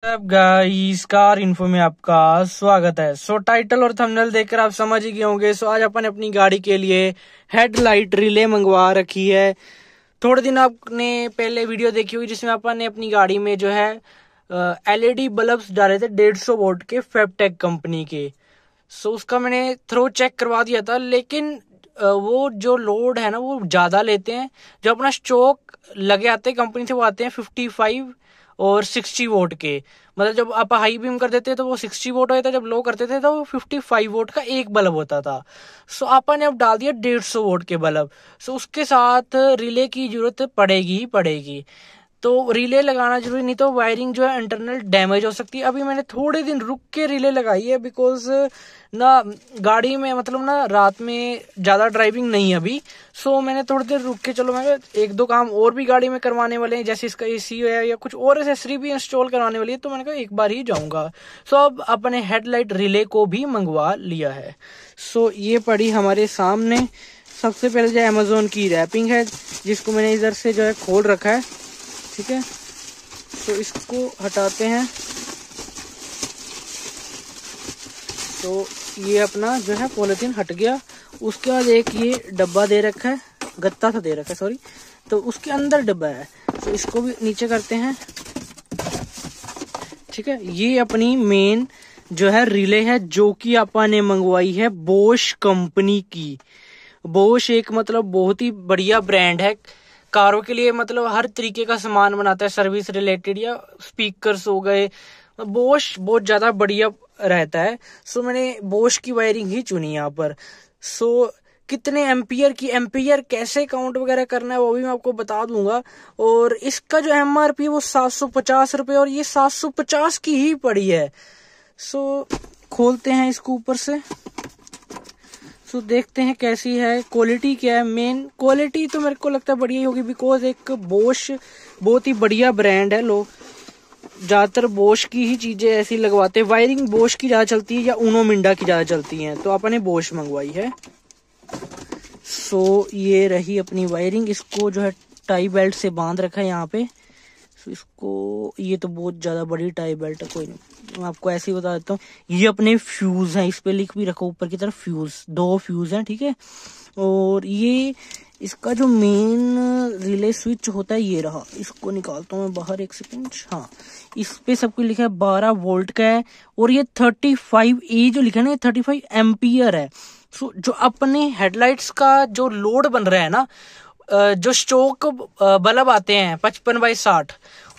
अब guys car info में आपका स्वागत है। सो टाइटल और थंबनेल देखकर आप समझ ही गए होंगे। सो आज अपन अपनी गाड़ी के लिए हेडलाइट रिले मंगवा रखी है। थोड़े दिन आपने पहले वीडियो देखी हुई जिसमें अपन ने अपनी गाड़ी में जो है एलईडी बल्ब्स डाले थे 150 वोल्ट के फेबटेक कंपनी के। सो उसका मैंने थ्रो चेक करवा दिया था, लेकिन वो जो लोड है ना वो ज़्यादा लेते हैं। जो अपना स्टॉक लगे आते हैं कंपनी से वो आते हैं 55 और 60 वोट के। मतलब जब आप हाई बीम कर देते तो वो 60 वोट होता था, जब लो करते थे तो वो 55 वोट का एक बल्ब होता था। सो आपने अब डाल दिया 150 वोट के बल्ब। सो उसके साथ रिले की जरूरत पड़ेगी ही पड़ेगी। तो रिले लगाना जरूरी, नहीं तो वायरिंग जो है इंटरनल डैमेज हो सकती है। अभी मैंने थोड़े दिन रुक के रिले लगाई है, बिकॉज ना गाड़ी में मतलब ना रात में ज़्यादा ड्राइविंग नहीं है अभी। सो मैंने थोड़ी देर रुक के, चलो मैं एक दो काम और भी गाड़ी में करवाने वाले हैं, जैसे इसका एसी है या कुछ और एसेसरी भी इंस्टॉल करवाने वाली है, तो मैंने कहा एक बार ही जाऊंगा। सो अब अपने हेडलाइट रिले को भी मंगवा लिया है। सो ये पड़ी हमारे सामने। सबसे पहले जो अमेजोन की रैपिंग है, जिसको मैंने इधर से जो है खोल रखा है, ठीक है। तो इसको हटाते हैं। तो ये अपना जो है पॉलिथीन हट गया। उसके बाद एक ये डब्बा दे रखा है, गत्ता सा दे रखा है, सॉरी। तो उसके अंदर डब्बा है, तो इसको भी नीचे करते हैं, ठीक है। ये अपनी मेन जो है रिले है, जो कि अपन ने मंगवाई है बोश कंपनी की। बोश एक मतलब बहुत ही बढ़िया ब्रांड है कारों के लिए। मतलब हर तरीके का सामान बनाता है, सर्विस रिलेटेड या स्पीकर्स हो गए। बोश बहुत ज्यादा बढ़िया रहता है। सो मैंने बोश की वायरिंग ही चुनी यहाँ पर। सो कितने एम्पियर की, एम्पियर कैसे काउंट वगैरह करना है वो भी मैं आपको बता दूंगा। और इसका जो एमआरपी है वो 750 रुपये, और ये 750 की ही पड़ी है। सो खोलते हैं इसको ऊपर से। सो देखते हैं कैसी है, क्वालिटी क्या है। मेन क्वालिटी तो मेरे को लगता है बढ़िया ही होगी, बिकॉज एक बोश बहुत ही बढ़िया ब्रांड है। लोग ज्यादातर बोश की ही चीजें ऐसी लगवाते हैं। वायरिंग बोश की ज्यादा चलती है या उनो मिंडा की ज्यादा चलती है, तो आपने बोश मंगवाई है। सो ये रही अपनी वायरिंग। इसको जो है टाई बेल्ट से बांध रखा है यहाँ पे। सो इसको, ये तो बहुत ज्यादा बड़ी टाई बेल्ट है, कोई नहीं, मैं आपको ऐसे ही बता देता हूँ। ये अपने फ्यूज हैं, इस पे लिख भी रखो ऊपर की तरफ फ्यूज, 2 फ्यूज हैं, ठीक है। और ये इसका जो मेन रिले स्विच होता है ये रहा। इसको निकालता हूँ मैं बाहर, एक सेकंड। हाँ, इस पे सब कुछ लिखा है 12 वोल्ट का है, और ये 35 ए जो लिखा है ना, ये 35 एम्पियर है। सो जो अपने हेडलाइट्स का जो लोड बन रहा है ना, जो स्टॉक बल्ब आते हैं 55/60,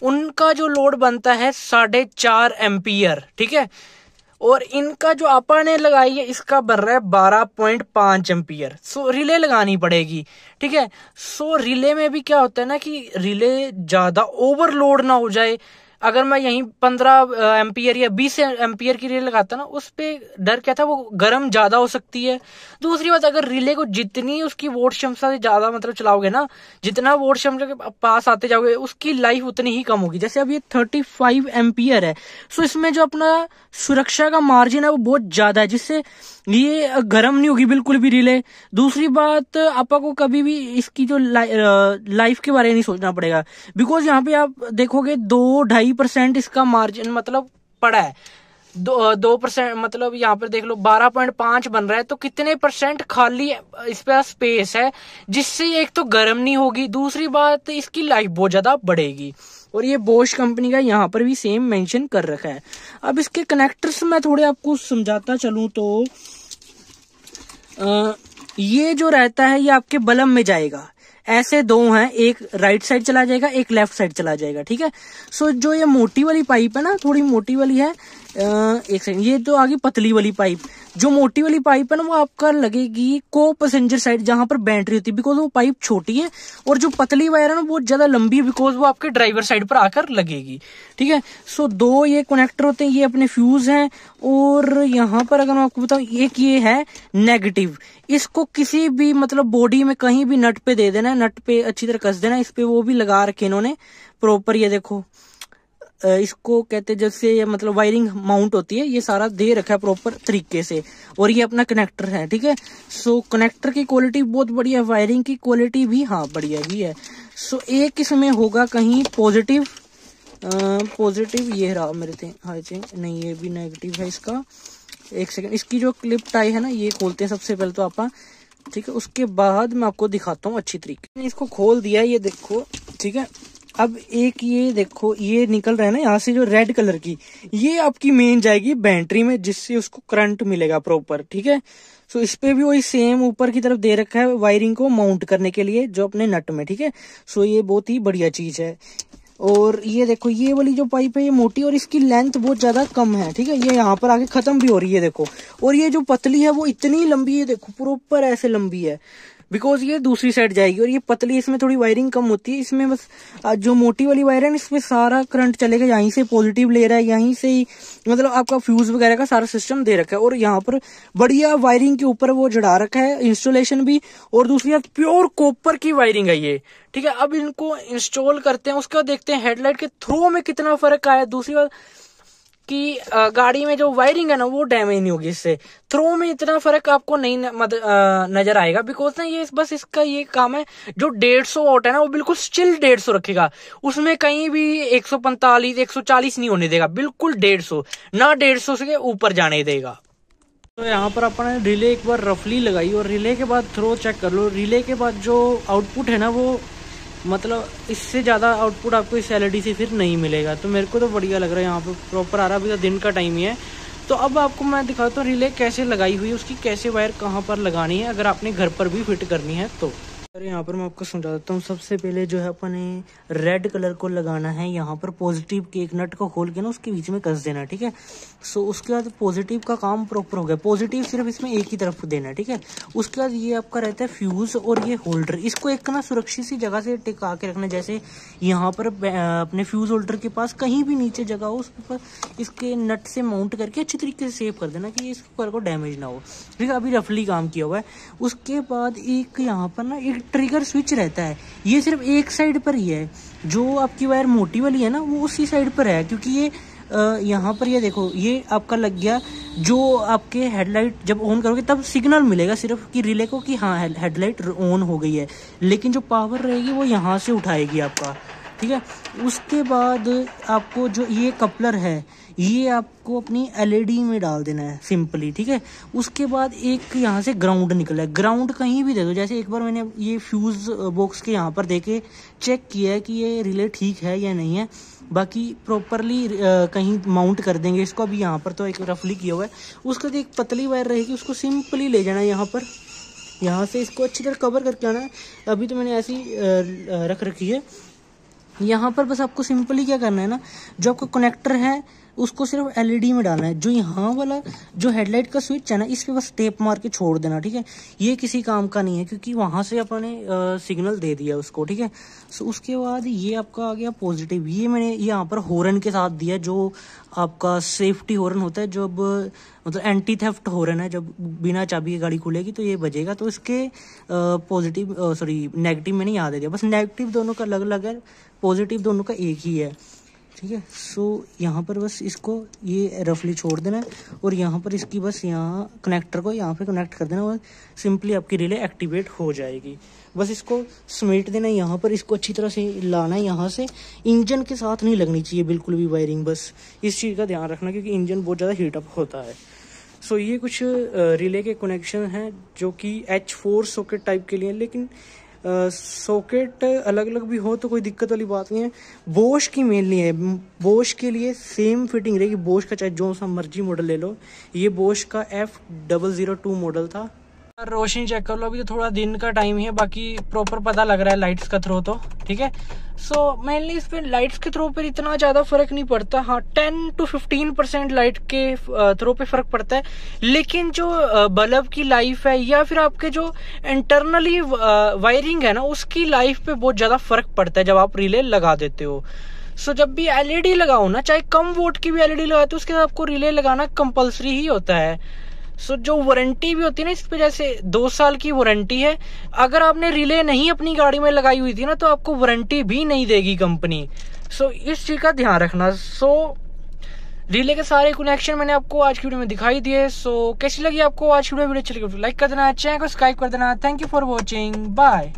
उनका जो लोड बनता है 4.5 एम्पियर, ठीक है। और इनका जो आपा ने लगाई है इसका बन रहा है 12.5 एम्पियर। सो रिले लगानी पड़ेगी, ठीक है। सो रिले में भी क्या होता है ना कि रिले ज्यादा ओवरलोड ना हो जाए। अगर मैं यहीं 15 एम्पियर या 20 एम्पियर की रिले लगाता ना, उस पे डर क्या था, वो गर्म ज्यादा हो सकती है। दूसरी बात, अगर रिले को जितनी उसकी वोट क्षमता से ज्यादा मतलब चलाओगे ना, जितना वोट क्षमता के पास आते जाओगे, उसकी लाइफ उतनी ही कम होगी। जैसे अब ये 35 एम्पियर है, सो इसमें जो अपना सुरक्षा का मार्जिन है वो बहुत ज्यादा है, जिससे ये गर्म नहीं होगी बिल्कुल भी रिले। दूसरी बात, आपको कभी भी इसकी जो लाइफ के बारे में नहीं सोचना पड़ेगा, बिकॉज यहाँ पे आप देखोगे 2-2.5% इसका मार्जिन मतलब पड़ा है। 2% मतलब यहाँ पर देख लो 12.5 बन रहा है, तो कितने परसेंट खाली इस पे स्पेस है, जिससे एक तो गर्म नहीं होगी, दूसरी बात इसकी लाइफ बहुत ज्यादा बढ़ेगी। और ये बोश कंपनी का यहाँ पर भी सेम मेंशन कर रखा है। अब इसके कनेक्टर्स मैं थोड़े आपको समझाता चलूं तो ये जो रहता है ये आपके बल्ब में जाएगा। ऐसे 2 हैं, एक राइट साइड चला जाएगा, एक लेफ्ट साइड चला जाएगा, ठीक है। सो जो ये मोटी वाली पाइप है ना, थोड़ी मोटी वाली है, एक सेकंड, ये तो आगे पतली वाली पाइप। जो मोटी वाली पाइप है ना वो आपका लगेगी को पैसेंजर साइड, जहां पर बैटरी होती है, बिकॉज वो पाइप छोटी है। और जो पतली वायर है ना बहुत ज्यादा लंबी है, बिकॉज वो आपके ड्राइवर साइड पर आकर लगेगी, ठीक है। सो 2 ये कनेक्टर होते हैं, ये अपने फ्यूज हैं। और यहाँ पर अगर मैं आपको बताऊं, एक ये है नेगेटिव। इसको किसी भी मतलब बॉडी में कहीं भी नट पे दे देना, नट पे अच्छी तरह कस देना। इस पे वो भी लगा रखे इन्होंने प्रॉपर, ये देखो, इसको कहते हैं जैसे ये मतलब वायरिंग माउंट होती है, ये सारा दे रखा है प्रॉपर तरीके से। और ये अपना कनेक्टर है, ठीक है। सो कनेक्टर की क्वालिटी बहुत बढ़िया, वायरिंग की क्वालिटी भी हाँ बढ़िया ही है। सो एक इसमें होगा कहीं पॉजिटिव पॉजिटिव ये रहा मेरे थे, आई थिंक नहीं ये भी नेगेटिव है इसका। एक सेकंड, इसकी जो क्लिप टाई है ना ये खोलते हैं सबसे पहले तो आपा, ठीक है, उसके बाद मैं आपको दिखाता हूँ अच्छी तरीके। इसको खोल दिया, ये देखो, ठीक है। अब एक ये देखो ये निकल रहा है ना यहाँ से जो रेड कलर की, ये आपकी मेन जाएगी बैटरी में, जिससे उसको करंट मिलेगा प्रॉपर, ठीक है। सो इस पे भी वही सेम ऊपर की तरफ दे रखा है वायरिंग को माउंट करने के लिए जो अपने नट में, ठीक है। सो ये बहुत ही बढ़िया चीज है। और ये देखो ये वाली जो पाइप है ये मोटी और इसकी लेंथ बहुत ज्यादा कम है, ठीक है। ये यहाँ पर आके खत्म भी हो रही है देखो, और ये जो पतली है वो इतनी लंबी है, देखो प्रॉपर ऐसे लंबी है, बिकॉज ये दूसरी साइड जाएगी। और ये पतली, इसमें थोड़ी वायरिंग कम होती है, इसमें बस जो मोटी वाली वायर है इसमें सारा करंट चलेगा, यहीं से पॉजिटिव ले रहा है, यहीं से ही मतलब आपका फ्यूज वगैरह का सारा सिस्टम दे रखा है। और यहाँ पर बढ़िया वायरिंग के ऊपर वो जड़ा रखा है, इंस्टॉलेशन भी। और दूसरी बात प्योर कॉपर की वायरिंग है ये, ठीक है। अब इनको इंस्टॉल करते हैं, उसके बाद देखते हैं हेडलाइट के थ्रो में कितना फर्क आया। दूसरी बात कि गाड़ी में जो वायरिंग है ना वो डैमेज नहीं होगी इससे, थ्रो में इतना फर्क आपको नहीं नजर आएगा, बिकॉज ना ये बस इसका ये काम है, जो 150 वॉट है ना वो बिल्कुल स्टिल 150 रखेगा, उसमें कहीं भी 145 140 नहीं होने देगा, बिल्कुल 150 ना 150 से ऊपर जाने देगा। तो यहाँ पर अपने रिले एक बार रफली लगाई और रिले के बाद थ्रो चेक कर लो। रिले के बाद जो आउटपुट है ना वो मतलब इससे ज़्यादा आउटपुट आपको इस एलईडी से फिर नहीं मिलेगा। तो मेरे को तो बढ़िया लग रहा है, यहाँ पे प्रॉपर आ रहा है, अभी तो दिन का टाइम ही है। तो अब आपको मैं दिखाता हूँ रिले कैसे लगाई हुई है, उसकी कैसे वायर कहाँ पर लगानी है, अगर आपने घर पर भी फिट करनी है तो। अरे यहाँ पर मैं आपको समझा देता हूँ। सबसे पहले जो है अपने रेड कलर को लगाना है यहाँ पर, पॉजिटिव के एक नट को खोल के ना उसके बीच में कस देना है, ठीक है। सो उसके बाद पॉजिटिव का काम प्रॉपर हो गया, पॉजिटिव सिर्फ इसमें एक ही तरफ देना है, ठीक है। उसके बाद ये आपका रहता है फ्यूज और ये होल्डर, इसको एक ना सुरक्षित सी जगह से टिका के रखना, जैसे यहाँ पर अपने फ्यूज होल्डर के पास कहीं भी नीचे जगह हो उस पर इसके नट से माउंट करके अच्छी तरीके से सेव कर देना कि इसके ऊपर को डैमेज ना हो, ठीक है। अभी रफली काम किया हुआ है। उसके बाद एक यहाँ पर ना एक ट्रिगर स्विच रहता है, ये सिर्फ एक साइड पर ही है, जो आपकी वायर मोटी वाली है ना वो उसी साइड पर है, क्योंकि ये यहाँ पर ये देखो ये आपका लग गया, जो आपके हेडलाइट जब ऑन करोगे तब सिग्नल मिलेगा सिर्फ कि रिले को कि हाँ हेडलाइट ऑन हो गई है, लेकिन जो पावर रहेगी वो यहाँ से उठाएगी आपका, ठीक है। उसके बाद आपको जो ये कपलर है ये आपको अपनी एलईडी में डाल देना है सिंपली, ठीक है। उसके बाद एक यहाँ से ग्राउंड निकला है, ग्राउंड कहीं भी दे दो, जैसे एक बार मैंने ये फ्यूज बॉक्स के यहाँ पर देके चेक किया है कि ये रिले ठीक है या नहीं है, बाकी प्रॉपरली कहीं माउंट कर देंगे इसको। अभी यहाँ पर तो एक रफली किया हुआ है। उसके बाद एक पतली वायर रहेगी, उसको सिंपली ले जाना है यहाँ पर, यहाँ से इसको अच्छी तरह कवर करके आना है। अभी तो मैंने ऐसी रख रखी है। यहाँ पर बस आपको सिंपली क्या करना है ना, जो आपका कनेक्टर है उसको सिर्फ एलईडी में डालना है, जो यहाँ वाला जो हेडलाइट का स्विच है ना इस पे बस टेप मार के छोड़ देना, ठीक है। ये किसी काम का नहीं है क्योंकि वहां से अपने सिग्नल दे दिया उसको, ठीक है। सो उसके बाद ये आपका आ गया पॉजिटिव, ये मैंने यहाँ पर हॉर्न के साथ दिया, जो आपका सेफ्टी हॉर्न होता है, जब मतलब एंटी थेफ्ट हॉर्न है, जब बिना चाबी की गाड़ी खुलेगी तो ये बजेगा। तो इसके पॉजिटिव नेगेटिव मैंने यहाँ दे दिया, बस नेगेटिव दोनों का अलग अलग है, पॉजिटिव दोनों का एक ही है, ठीक है। सो यहाँ पर बस इसको ये रफली छोड़ देना है और यहाँ पर इसकी बस यहाँ कनेक्टर को यहाँ पे कनेक्ट कर देना और सिंपली आपकी रिले एक्टिवेट हो जाएगी। बस इसको समेट देना है यहाँ पर, इसको अच्छी तरह से लाना है यहाँ से, इंजन के साथ नहीं लगनी चाहिए बिल्कुल भी वायरिंग, बस इस चीज़ का ध्यान रखना क्योंकि इंजन बहुत ज़्यादा हीटअप होता है। सो ये कुछ रिले के कनेक्शन हैं जो कि H4 सॉकेट टाइप के लिए, लेकिन सॉकेट अलग अलग भी हो तो कोई दिक्कत वाली बात नहीं है। बोश की मेनली है, बोश के लिए सेम फिटिंग रहेगी, बोश का चाहे जो सा मर्जी मॉडल ले लो। ये बोश का F002 मॉडल था। रोशनी चेक कर लो, अभी तो थोड़ा दिन का टाइम है, बाकी प्रॉपर पता लग रहा है लाइट्स का थ्रो तो, ठीक है। सो मेनली इस पे लाइट्स के थ्रो पर इतना ज्यादा फर्क नहीं पड़ता, हाँ 10 to 15% लाइट के थ्रो पे फर्क पड़ता है, लेकिन जो बल्ब की लाइफ है या फिर आपके जो इंटरनली वायरिंग है ना उसकी लाइफ पे बहुत ज्यादा फर्क पड़ता है जब आप रिले लगा देते हो। सो जब भी एलईडी लगाओ ना, चाहे कम वोट की भी एलईडी लगाते हो उसके साथ आपको रिले लगाना कंपलसरी ही होता है। सो जो वारंटी भी होती है ना इस पे, जैसे 2 साल की वारंटी है, अगर आपने रिले नहीं अपनी गाड़ी में लगाई हुई थी ना तो आपको वारंटी भी नहीं देगी कंपनी। सो इस चीज का ध्यान रखना। सो रिले के सारे कनेक्शन मैंने आपको आज की वीडियो में दिखाई दिए। सो कैसी लगी आपको आज की वीडियो अच्छी लगी लाइक कर देना, चैनल को सब्सक्राइब कर देना। Thank you for watching, bye.